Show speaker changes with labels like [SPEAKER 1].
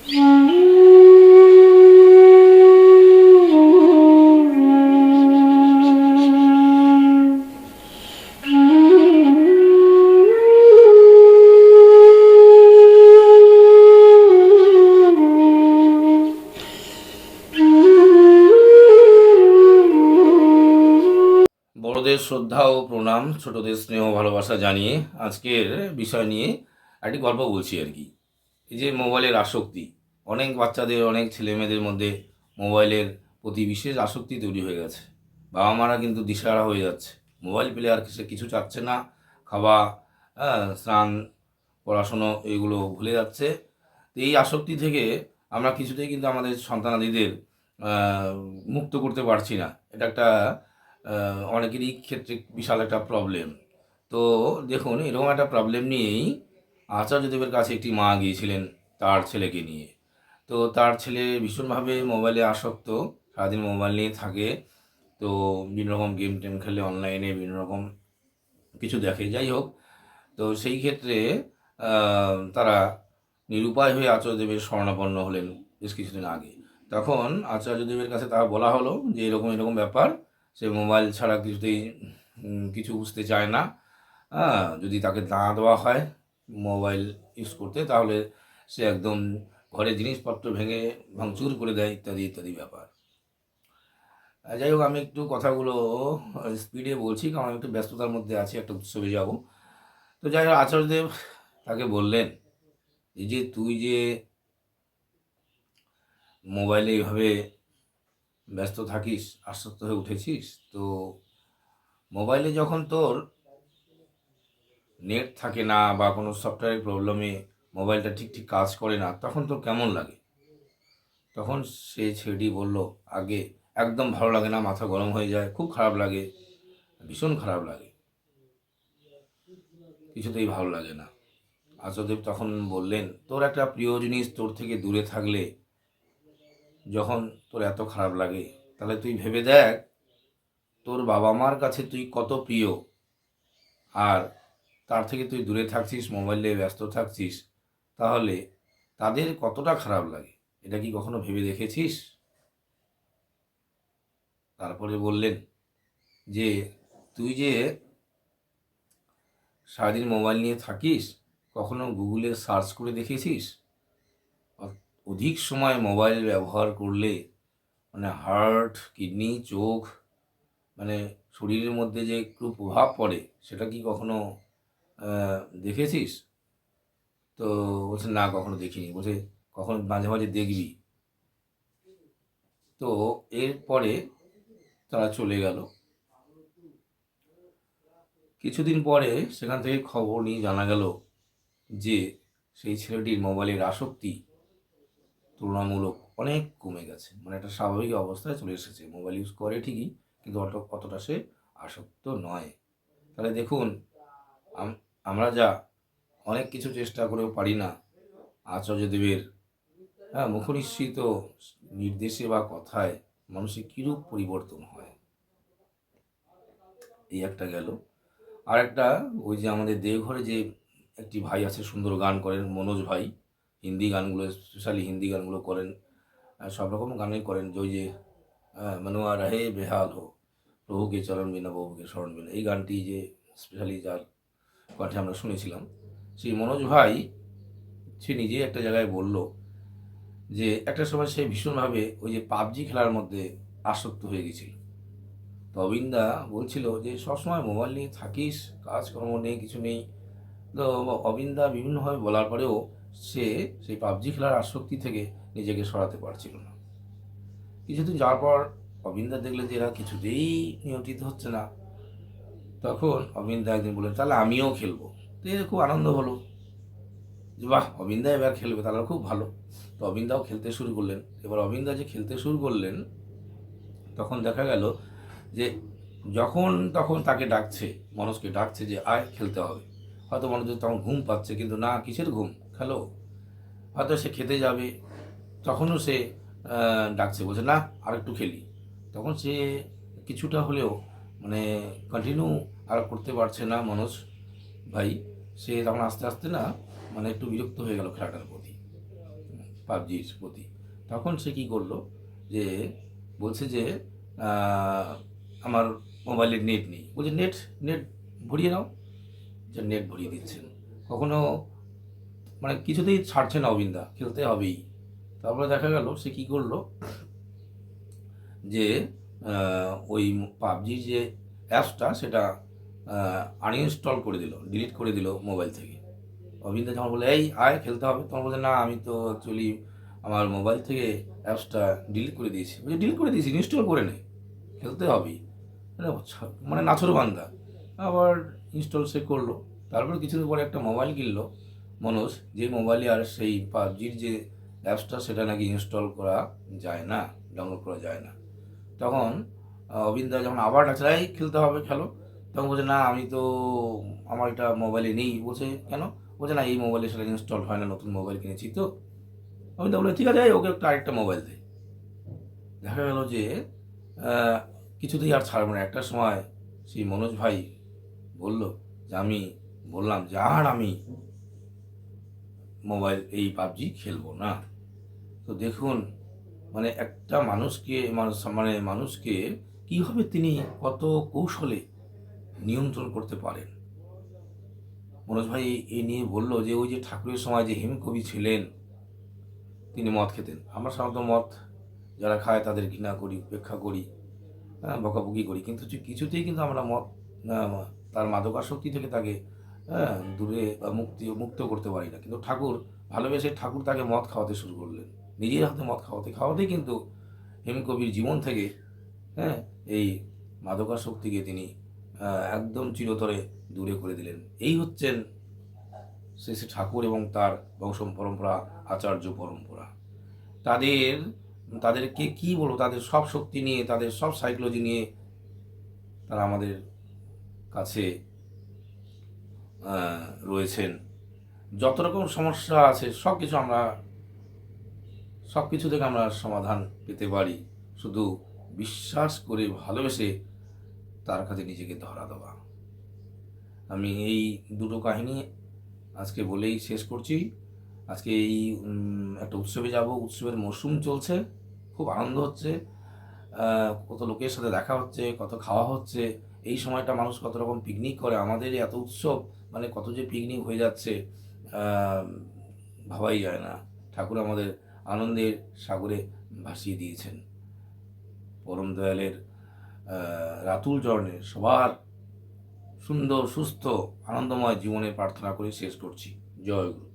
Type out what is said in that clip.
[SPEAKER 1] বড়দের শ্রদ্ধা ও প্রণাম, ছোটদের স্নেহ ভালোবাসা জানিয়ে আজকের বিষয় নিয়ে একটি গল্প বলছি আর কি। এই যে মোবাইলের আসক্তি, অনেক বাচ্চাদের, অনেক ছেলেমেয়েদের মধ্যে মোবাইলের প্রতি বিশেষ আসক্তি তৈরি হয়ে গেছে। বাবা মারা কিন্তু দিশেহারা হয়ে যাচ্ছে, মোবাইল পেলে আর সে কিছু চাচ্ছে না। খাওয়া, স্নান, পড়াশুনো এগুলো ভুলে যাচ্ছে। তো এই আসক্তি থেকে আমরা কিছুতেই কিন্তু আমাদের সন্তানাদিদের মুক্ত করতে পারছি না। এটা একটা অনেকেরই ক্ষেত্রে বিশাল একটা প্রবলেম। তো দেখুন, এরকম একটা প্রবলেম নিয়েই আচার্যদেবের কাছে একটি মা গিয়েছিলেন তার ছেলেকে নিয়ে। তো তার ছেলে ভীষণভাবে মোবাইলে আসক্ত, সারাদিন মোবাইল নিয়ে থাকে। তো বিভিন্ন রকম গেম টেম খেলে, অনলাইনে বিভিন্ন রকম কিছু দেখে, যাই হোক। তো সেই ক্ষেত্রে তারা নিরুপায় হয়ে আচার্যদেবের শরণাপন্ন হলেন বেশ কিছুদিন আগে। তখন আচার্যদেবের কাছে তারা বলা হলো যে এরকম এরকম ব্যাপার, সে মোবাইল ছাড়া কিছুতেই কিছু বুঝতে চায় না। যদি তাকে না দেওয়া হয় মোবাইল ইউজ করতে, তাহলে সে একদম ঘরের জিনিসপত্র ভেঙে ভাঙচুর করে দেয়, ইত্যাদি ইত্যাদি ব্যাপার। যাই হোক, আমি একটু কথাগুলো স্পিডে বলছি, কারণ আমি একটু ব্যস্ততার মধ্যে আছি, একটা উৎসবে যাব। তো যাই হোক, আচার্যদেব তাকে বললেন, এই যে তুই যে মোবাইলে এইভাবে ব্যস্ত থাকিস, আসক্ত হয়ে উঠেছিস, তো মোবাইলে যখন তোর নেট থাকে না বা কোনো সফটওয়্যারের প্রবলেমে মোবাইলটা ঠিক ঠিক কাজ করে না, তখন তোর কেমন লাগে? তখন সে ছেলেটি বলল, আগে একদম ভালো লাগে না, মাথা গরম হয়ে যায়, খুব খারাপ লাগে, ভীষণ খারাপ লাগে, কিছুতেই ভালো লাগে না। আচার্যদেব তখন বললেন, তোর একটা প্রিয় জিনিস তোর থেকে দূরে থাকলে যখন তোর এত খারাপ লাগে, তাহলে তুই ভেবে দেখ তোর বাবা মার কাছে তুই কত প্রিয়, আর তার থেকে তুই দূরে থাকছিস, মোবাইলে ব্যস্ত থাকছিস, তাহলে তাদের কতটা খারাপ লাগে, এটা কি কখনো ভেবে দেখেছিস? তারপরে বললেন যে তুই যে সারাদিন মোবাইল নিয়ে থাকিস, কখনো গুগলে সার্চ করে দেখেছিস অধিক সময় মোবাইল ব্যবহার করলে মানে হার্ট, কিডনি, চোখ, মানে শরীরের মধ্যে যে একটু প্রভাব পড়ে, সেটা কি কখনো দেখেছিস? তো বলছে, না, কখনো দেখিনি। বলছে, কখন মাঝে মাঝে দেখবি। তো এরপরে তারা চলে গেল। কিছুদিন পরে সেখান থেকে খবর নিয়ে জানা গেল যে সেই ছেলেটির মোবাইলের আসক্তি তুলনামূলক অনেক কমে গেছে, মানে একটা স্বাভাবিক অবস্থায় চলে এসেছে। মোবাইল ইউজ করে ঠিকই, কিন্তু অতটা সে আসক্ত নয়। তাহলে দেখুন, আমরা যা অনেক কিছু চেষ্টা করেও পারি না, আচার্যদেবের মুখনিসৃত নির্দেশে বা কথায় মানুষের কীরূপ পরিবর্তন হয়। এই একটা গেল। আর একটা, ওই যে আমাদের দেওঘরে যে একটি ভাই আছে, সুন্দর গান করেন, মনোজ ভাই, হিন্দি গানগুলো, স্পেশালি হিন্দি গানগুলো করেন, সব রকম গানই করেন। যে ওই যে মনোয়া রাহে বেহাল হো, প্রভুকে চরণ বিনা প্রভুকে স্মরণ বিনা, এই গানটি যে স্পেশালি যার কণ্ঠে আমরা শুনেছিলাম, সেই মনোজ ভাই সে নিজেই একটা জায়গায় বলল যে একটা সময় সে ভীষণভাবে ওই যে পাবজি খেলার মধ্যে আসক্ত হয়ে গেছিল। তো অবিন্দা বলছিল যে সবসময় মোবাইল নিয়ে থাকিস, কাজকর্ম নেই, কিছু নেই। তো অবিন্দা বিভিন্নভাবে বলার পরেও সে সেই পাবজি খেলার আসক্তি থেকে নিজেকে সরাতে পারছিল না। কিছুদিন যাওয়ার পর অবিন্দা দেখলেন যে এরা কিছুতেই নিয়ন্ত্রিত হচ্ছে না। তখন অবিন্দা একদিন বললেন, তাহলে আমিও খেলবো। তো এর খুব আনন্দ হলো যে বাহ, অবিন্দা এবার খেলবে, তাহলে খুব ভালো। তো অবিন্দাও খেলতে শুরু করলেন। এবার অবিন্দা যে খেলতে শুরু করলেন, তখন দেখা গেল যে যখন তখন তাকে ডাকছে, মনোজকে ডাকছে যে আয় খেলতে হবে। হয়তো মনোজ তখন ঘুম পাচ্ছে, কিন্তু না, কিসের ঘুম, খেলো। হয়তো সে খেতে যাবে, তখনও সে ডাকছে, বলছে না আর একটু খেলি। তখন সে কিছুটা হলেও মানে কন্টিনিউ আর করতে পারছে না মনোজ ভাই। সে তখন আস্তে আস্তে না, মানে একটু বিরক্ত হয়ে গেল খেলাটার প্রতি। পাবজির প্রতি। তখন সে কী করলো, যে বলছে যে আহ, আমার মোবাইলে নেট নেই। বলছে নেট নেট ভরিয়ে নাও। যে নেট ভরিয়ে দিচ্ছেন, কখনো মানে কিছুতেই ছাড়ছে না অবিন্দা, খেলতে হবেই। তারপরে দেখা গেল সে কী করলো, যে ওই পাবজির যে অ্যাপসটা সেটা আনইনস্টল করে দিল, ডিলিট করে দিল মোবাইল থেকে। অবিন্দা যখন বলে এই আয় খেলতে হবে, তখন বলছে না আমি তো অ্যাকচুয়ালি আমার মোবাইল থেকে অ্যাপসটা ডিলিট করে দিয়েছি। বলছে ডিলিট করে দিয়েছি, ইনস্টল করে নে, খেলতে হবেই। মানে নাছোড়বান্দা। আবার ইনস্টল সে করলো। তারপর কিছুদিন পরে একটা মোবাইল কিনলো মনোজ, যে মোবাইলে আর সেই পাবজির যে অ্যাপসটা সেটা নাকি ইনস্টল করা যায় না, ডাউনলোড করা যায় না। তখন অবিন্দা যখন আবার ডাকছে এই খেলতে হবে খেলো, তখন বলছে না আমি তো আমার এটা মোবাইলে নেই। বলছে কেন? বলছে না এই মোবাইলে সেটা ইনস্টল হয় না, নতুন মোবাইল কিনেছি তো। অবিন্দা বলে ঠিক আছে ওকে একটা আরেকটা মোবাইল দে। দেখা গেল যে আহ, কিছুতেই আর ছাড়বো না। একটা সময় সেই মনোজ ভাই বলল যে আমি বললাম যে আর আমি মোবাইল এই পাবজি খেলবো না। তো দেখুন, মানে একটা মানুষকে মানুষকে কীভাবে তিনি কত কৌশলে নিয়ন্ত্রণ করতে পারেন। মনোজ ভাই এই নিয়ে বলল যে ওই যে ঠাকুরের সময় যে হেমকবি ছিলেন, তিনি মদ খেতেন। আমরা সাধারণত মদ যারা খায় তাদের ঘৃণা করি, উপেক্ষা করি, হ্যাঁ বকাবকি করি, কিন্তু কিছুতেই কিন্তু আমরা মদ তার মাদকাসক্তি থেকে তাকে দূরে বা মুক্ত করতে পারি না। কিন্তু ঠাকুর ভালোবেসে ঠাকুর তাকে মদ খাওয়াতে শুরু করলেন, নিজের হাতে মদ খাওয়াতে খাওয়াতেই কিন্তু হেমকবির জীবন থেকে হ্যাঁ এই মাদকাসক্তিকে তিনি একদম চিরতরে দূরে করে দিলেন। এই হচ্ছেন শ্রী শ্রী ঠাকুর এবং তার বংশ পরম্পরা, আচার্য পরম্পরা। তাদের তাদেরকে কি বলবো, তাদের সব শক্তি নিয়ে, তাদের সব সাইকোলজি নিয়ে তারা আমাদের কাছে রয়েছেন। যত রকম সমস্যা আছে সব কিছু থেকে আমরা সমাধান পেতে পারি, শুধু বিশ্বাস করে ভালোবেসে তার কাছে নিজেকে ধরা দেওয়া। আমি এই দুটো কাহিনী আজকে বলেই শেষ করছি। আজকে এই একটা উৎসবে যাব, উৎসবের মরশুম চলছে, খুব আনন্দ হচ্ছে, কত লোকের সাথে দেখা হচ্ছে, কত খাওয়া হচ্ছে। এই সময়টা মানুষ কত রকম পিকনিক করে, আমাদের এত উৎসব, মানে কত যে পিকনিক হয়ে যাচ্ছে ভাবাই যায় না। ঠাকুর আমাদের আনন্দের সাগরে ভাসিয়ে দিয়েছেন। পরম দয়ালের রাতুল চরণে সবার সুন্দর সুস্থ আনন্দময় জীবনে প্রার্থনা করে শেষ করছি। জয় গুরু।